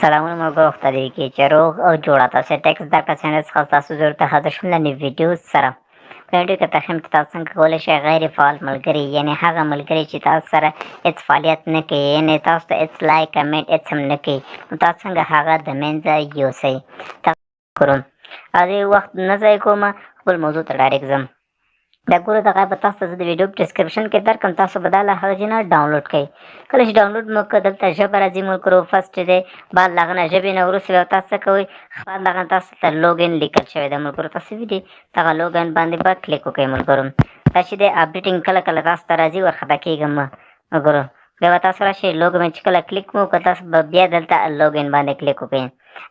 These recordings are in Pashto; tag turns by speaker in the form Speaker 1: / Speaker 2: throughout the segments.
Speaker 1: سلامونه ملګرو خدای کې چې روغ او جوړه تاسو ټیکس ډاکټر چینل څخه تاسو زړه ته د شلنې ویډیو سره پرېږدي که تخم تاسو څنګه کولی شئ غیر فعال ملګري یعنی هغه ملګري چې تاسو سره هېڅ فعالیت نه کوي یعنی تاسو ته هېڅ لایک کمنټ هېڅ هم نه کوي نو تاسو څنګه هغه د منځه یوسئ کړو او دې وخت نه ضایع کوم خپل موضوع ته ډایرکټ ځم دا ګوره دغه به تاسو ته زه د ویډیو په ډسکرپشن کې درکړم تاسو به دا له هغه ځای نه ډاونلوډ کړئ کله چې ډاونلوډ مو کړه دلته ژبه راځي ملګرو فرسټ دی بعد له هغه نه ژبې نه وروسته بیا تاسو څه کوئ بعد له هغه نه تاسو ته لوګین لیکل شوی دی ملګرو تاسو وینئ دغه لوګین باندې به کلیک وکړئ ملګرو دا چې دی اپډیټینګ کله کله تاسو ته راځي وارخطا کېږم ملګرو بیا به تاسو راشئ لوګ مې چې کله کلیک مو وکړه تاسو به بیا دلته لوګین باندې کلیک وکړئ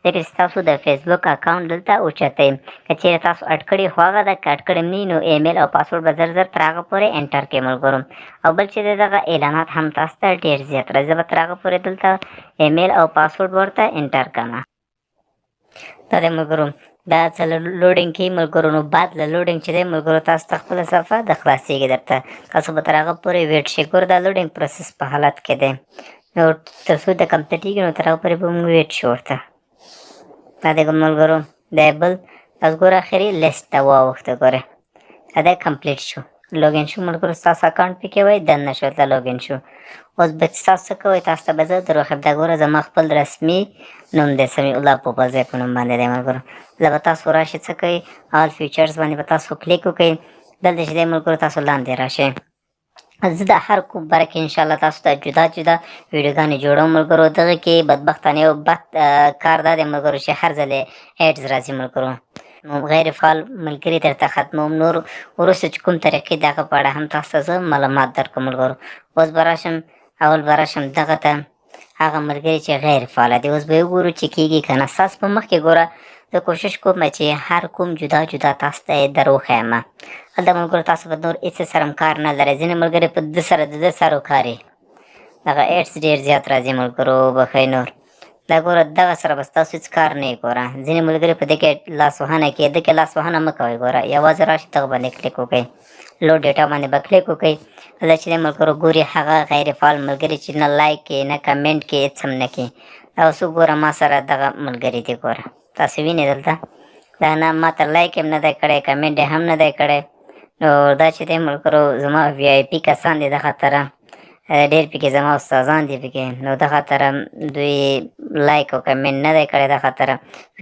Speaker 1: ځکه چې تاسو د فیسبوک اکاونټ دلته اوچتئ که چیرې تاسو اډ کړي خو هغه ده که اډ کړي نه وي نو ایمیل او پاسورډ به زر زر تر هغه پورې انټر کړئ ملګرو او بل چې دی دغه اعلانات هم تاسو ته ډېر زیات راځي زه به تر هغه پورې دلته ایمیل او پاسورډ ورته انټر کړم دا دی ملګرو دا څه لوډینګ کوي ملګرو نو بعد له لوډینګ چې دی ملګرو تاسو ته خپله صفحه د خلاصېږي درته تاسو به تر هغه پورې ویټ شئ ګوره دا لوډینګ پروسس په حالت کې دی نو تر څو د کمپلیټېږي نو تر هغه پورې به موږ ویټ شو ورته دا دی ملګرو دا بل تاسو ګوره اخري لیست ته واوښته ګوره دا کمپلیټ شو لوګین شو ملګرو ستاسو اکاونټ پکې وای دننه شو ته لوګین شو اوس به تاسو څه کوئ تاسو ته به زه دروښیم دا ګوره زما خپل رسمي نوم دی سمیع الله پوپلزی په نوم باندې دی ملګرو دلته به تاسو راشئ څه کوئ آل فیچرز باندې به تاسو کلیک وکړئ دلته چې دی ملګرو تاسو لاندې راشئ زه د هر کوم باره کې انشاءالله تاسو ته جدا جدا ویډیوګانې جوړوم ملګرو دغه کې بدبختانه یو بد کار دا دی ملګرو چې هر ځل ایډز راځي ملګرو نو غیر فعال ملګري درته ختموم نور وروسته چې کوم طریقې د هغه په اړه هم تاسو ته زه معلومات درکړم ملګرو اوس به راشم اول به راشم دغه ته هغه ملګري چې غیر فعاله دي اوس به یې وګورو چې کېږي که نه ستاسو په مخ کې ګوره زه کوشش کوم چې هر کوم جدا جدا تاسو ته یې در وښیم هلته ملګرو تاسو به نور هېڅ سره هم کار نه لرئ ځینې ملګري په ده سره د ده سره وکاري دغه ایډس ډېر زیات راځي ملګرو بښئ نور دا ګوره دغه سره به ستاسو هېڅ کار نه وي ګوره ځینې ملګري په دې کې لاسوهنه کوي ده کې لاسوهنه مه کوئ ګوره یوازې راشئ دغه باندې کلیک وکړئ لوډ ډیټا باندې به کلیک وکړئ دا چې دی ملګرو ګوري هغه غیر فعال ملګري چې نه لایک کوي نه کمنټ کوي هېڅ هم نه کوي دا اوس وګوره ما سره دغه ملګري دي ګوره تاسو وینئ دلته دا نه ما ته لایک هم نه دی کړی کمنټ یې هم نه دی کړی نو دا چې دی ملګرو زما وی آی پي کسان دي د خاطره ډېر پکې زما استادان دي پکې نو د خاطره دوی لایک او کمنټ نه دی کړی د خاطره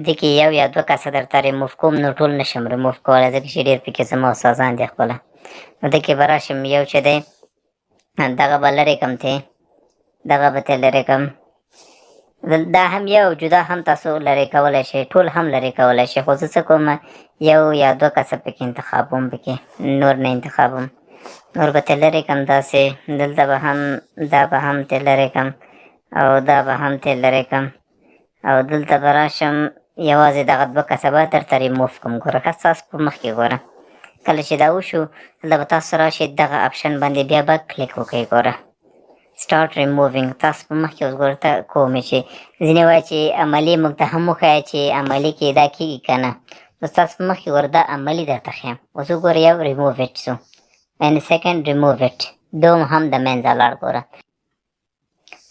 Speaker 1: دې کې یو یا دوه کسه درته ریموف کوم نو ټول نشم ریموف کولی ځکه چې ډېر پکې زما استادان دي خپله نو دې کې به راشم یو چې دی دغه به لرې کړم تی دغه به ترې لرې کړم دا هم یو جدا هم تاسو لرې کولی شئ ټول هم لرې کولی شئ خو زه څه کوم یو یا دوه کسه پکې انتخابوم پکې نور نه انتخابوم نور به ترې لرې کړم داسې دلته به هم دا به هم ترې لرې کړم او دا به هم ترې لرې کړم او دلته به راشم یوازې دغه دوه کسه به درته ریموف کړم ګوره ښه ستاسو په مخ کې ګوره کله چې دا وشو دلته به تاسو راشئ دغه اپشن باندې بیا به کلیک وکړئ ګوره سټارټ ریمووینګ تاسو په مخ کې اوس ګوره ته کومې چې ځینې وایي چې عملي موږ ته هم وښایه چې عملي کې دا کېږي که نه نو ستاسو په مخ کې ګوره دا عملي درته ښیم اوس وګوره یو ریموو اټ شو and second remove it دوم هم د منځه لاړ ګوره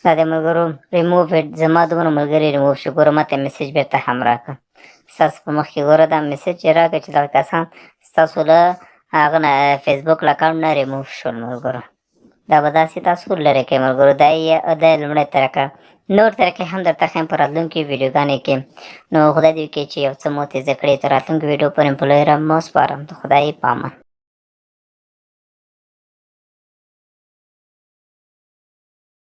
Speaker 1: دا د ملګرو ریموو اټ زما دومره ملګري ریموو شو ګوره ماته میسج بېرته هم راکړه ستاسو په مخ کې ګوره دا میسج چې راکړه چې دغه کسان ستاسو له هغه نه فیسبوک له اکاونټ نه ریموو شول ملګرو دا به داسې تاسو لرې کوئ ملګرو دا یې لومړۍ طریقه نور طریقې هم درته ښیم په راتلونکي ویډیوګانې کې نو خدای دې وکړي چې یو څه مو تېزه کړې تر راتلونکي ویډیو پورې په لوی رب مو سپارم د خدای په امان